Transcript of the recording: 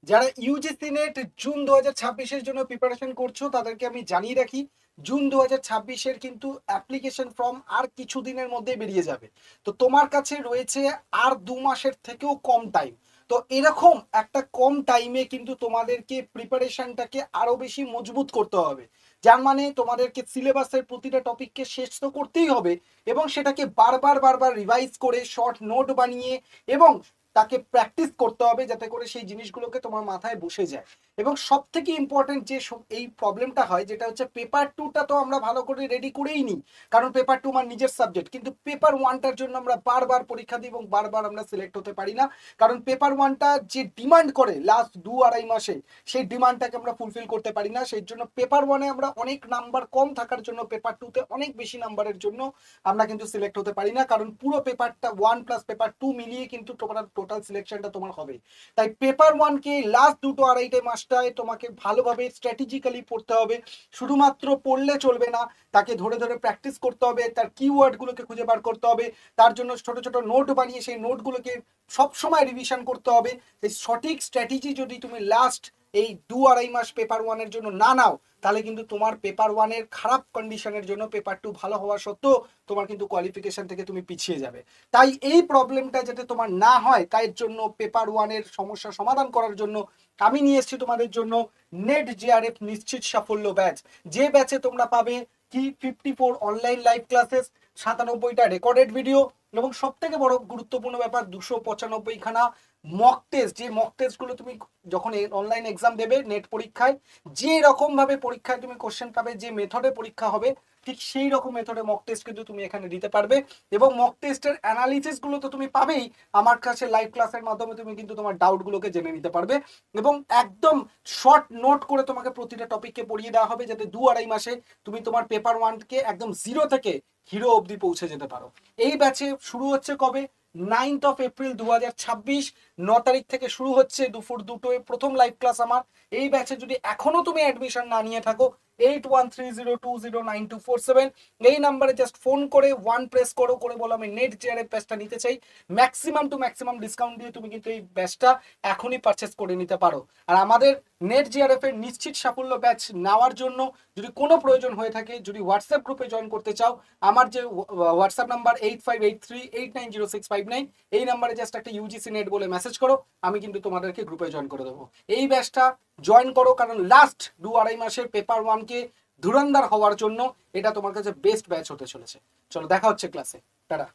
যারা UGC net June 2026-এর জন্য preparation করছো তাদেরকে আমি জানিয়ে রাখি, জুন 2026-এর কিন্তু অ্যাপ্লিকেশন ফর্ম আর কিছু দিনের মধ্যে বেরিয়ে যাবে। তো তোমার কাছে রয়েছে আর 2 মাসের থেকেও কম টাইম। তো এরকম একটা কম টাইমে কিন্তু তোমাদেরকে প্রিপারেশনটাকে আরো বেশি মজবুত করতে হবে। যার মানে তোমাদেরকে সিলেবাসের প্রতিটা টপিককে শেষ তো করতেই হবে, এবং সেটাকে বারবার বারবার রিভাইজ করে শর্ট নোট বানিয়ে এবং তাকে প্র্যাকটিস করতে হবে যাতে করে সেই জিনিসগুলোকে তোমার মাথায় বসে যায়। এবং সব থেকে ইম্পর্টেন্ট যে এই প্রবলেমটা হয় যেটা হচ্ছে পেপার টুটা তো আমরা ভালো করে রেডি করেই নিই, কারণ পেপার টু আমার নিজের সাবজেক্ট, কিন্তু পেপার ওয়ানটার জন্য আমরা বারবার পরীক্ষা দিই এবং বারবার আমরা সিলেক্ট হতে পারি না, কারণ পেপার ওয়ানটা যে ডিমান্ড করে লাস্ট 2-2.5 মাসে সেই ডিমান্ডটাকে আমরা ফুলফিল করতে পারি না। সেই জন্য পেপার ওয়ানে আমরা অনেক নাম্বার কম থাকার জন্য পেপার টুতে অনেক বেশি নাম্বারের জন্য আমরা কিন্তু সিলেক্ট হতে পারি না, কারণ পুরো পেপারটা ওয়ান প্লাস পেপার টু মিলিয়ে কিন্তু তোমার টোটাল সিলেকশনটা তোমার হবে। তাই পেপার ওয়ানকে লাস্ট 2-2.5 মাসটায় তোমাকে ভালোভাবে স্ট্র্যাটেজিক্যালি পড়তে হবে। শুধুমাত্র পড়লে চলবে না, তাকে ধরে ধরে প্র্যাকটিস করতে হবে, তার কিওয়ার্ডগুলোকে খুঁজে বার করতে হবে, তার জন্য ছোট ছোট নোট বানিয়ে সেই নোটগুলোকে সবসময় রিভিশন করতে হবে। এই সঠিক স্ট্র্যাটেজি যদি তুমি লাস্ট এই 2-2.5 মাস পেপার ওয়ানের জন্য না নাও, তাহলে কিন্তু তোমার পেপার ওয়ানের খারাপ কন্ডিশনের জন্য পেপার টু ভালো হওয়া সত্ত্বেও তোমার কিন্তু কোয়ালিফিকেশন থেকে তুমি পিছিয়ে যাবে। তাই এই প্রবলেমটা যাতে তোমার না হয়, তাই জন্য পেপার ওয়ানের সমস্যা সমাধান করার জন্য আমি নিয়ে এসেছি তোমাদের জন্য নেট জেআরএফ নিশ্চিত সাফল্য ব্যাচ। যে ব্যাচে তোমরা পাবে কি 54 অনলাইন লাইভ ক্লাসেস, 97টা রেকর্ডেড ভিডিও, এবং সব থেকে বড় গুরুত্বপূর্ণ ব্যাপার 295খানা মক টেস্ট। যে মক টেস্টগুলো তুমি যখন অনলাইন এক্সাম দেবে নেট পরীক্ষায়, যে রকম ভাবে পরীক্ষায় তুমি কোশ্চেন পাবে, যে মেথডে পরীক্ষা হবে, ঠিক সেই রকম মেথডে মক টেস্ট কিন্তু তুমি এখানে দিতে পারবে। এবং মক টেস্টের অ্যানালিসিস গুলো তো তুমি পাবেই, আমার কাছে লাইভ ক্লাসের মাধ্যমে তুমি কিন্তু তোমার ডাউট গুলোকে জেনে নিতে পারবে। এবং একদম শর্ট নোট করে তোমাকে প্রতিটা টপিককে পড়িয়ে দেওয়া হবে, যাতে 2-2.5 মাসে তুমি তোমার পেপার ওয়ানকে একদম জিরো থেকে হিরো অবধি পৌঁছে যেতে পারো। এই ব্যাচে শুরু হচ্ছে কবে? 9 এপ্রিল 2026, 9 তারিখ থেকে শুরু হচ্ছে দুপুর 2টোয় প্রথম লাইভ ক্লাস আমার। এই ব্যাচে যদি এখনো তুমি অ্যাডমিশন না নিয়ে থাকো, 8130209247 এই নাম্বারে জাস্ট ফোন করে ওয়ান প্রেস করো, করে বলো আমি নেট জেআরএফ ব্যাচটা নিতে চাই। ম্যাক্সিমাম টু ম্যাক্সিমাম ডিসকাউন্ট দিয়ে তুমি কিন্তু এই ব্যাচটা এখনই পারচেস করে নিতে পারো। আর আমাদের নেট জিআরএফ এর নিশ্চিত সাফল্য ব্যাচ নেওয়ার জন্য যদি কোনো প্রয়োজন হয়ে থাকে, যদি হোয়াটসঅ্যাপ গ্রুপে জয়েন করতে চাও, আমার যে হোয়াটসঅ্যাপ নাম্বার 8583890659, এই নাম্বারে জাস্ট একটা ইউজিসি নেট বলে মেসেজ করো, আমি কিন্তু তোমাদেরকে গ্রুপে জয়েন করে দেবো। এই ব্যাচটা জয়েন করো, কারণ লাস্ট 2-2.5 মাসের পেপার ওয়ানকে ধুরন্ধর হওয়ার জন্য এটা তোমার কাছে বেস্ট ব্যাচ হতে চলেছে। চলো দেখা হচ্ছে ক্লাসে, টাটা।